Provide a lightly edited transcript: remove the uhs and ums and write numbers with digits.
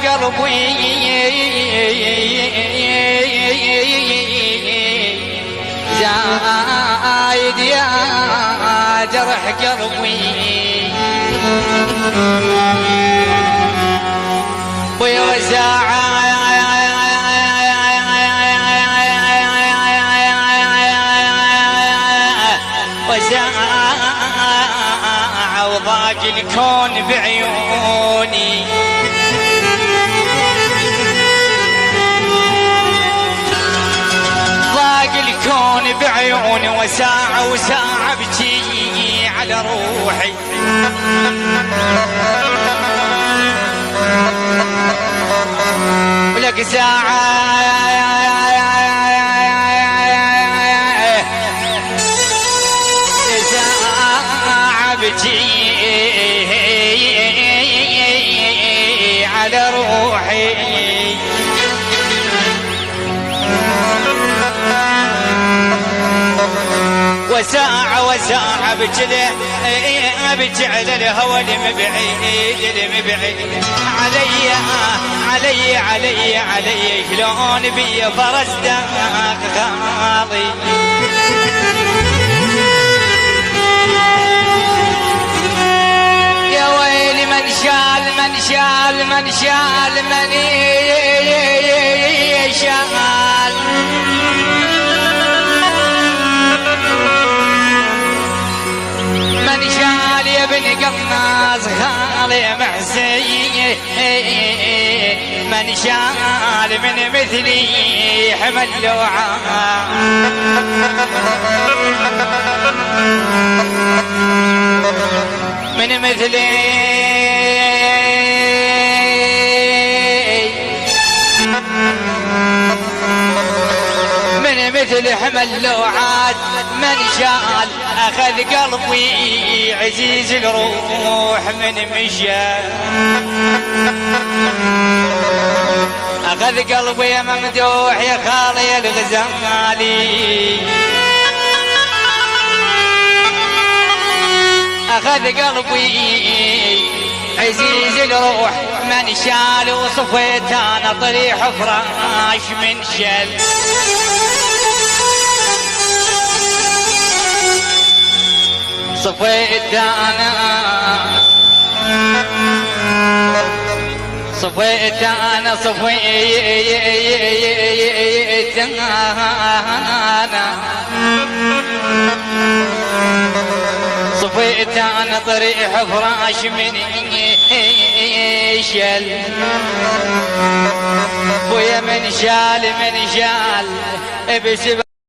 قلبي زايد يا جرح قلبي ويوزع وضاق الكون بعيوني ضاق الكون بعيوني وساعة بجي على روحي ولك ساعة بجي على روحي وساعة بجي على الهوى المبعيد علي شلون بي فرس داق غاضي يا ويلي من شال من شال يا ابن قناص خالي محسين من شال من مثلي حمل لوعاء من مثلي مثل حمل لوعات من شال أخذ قلبي عزيز الروح من مشى أخذ قلبي يا ممدوح يا خالي الغزالي أخذ قلبي عزيز الروح من شال وصفيت أنا طريح فراش من شل صفيت أنا صفيت أنا صفيت أنا طريح فراش من شل ويا من شال بسبب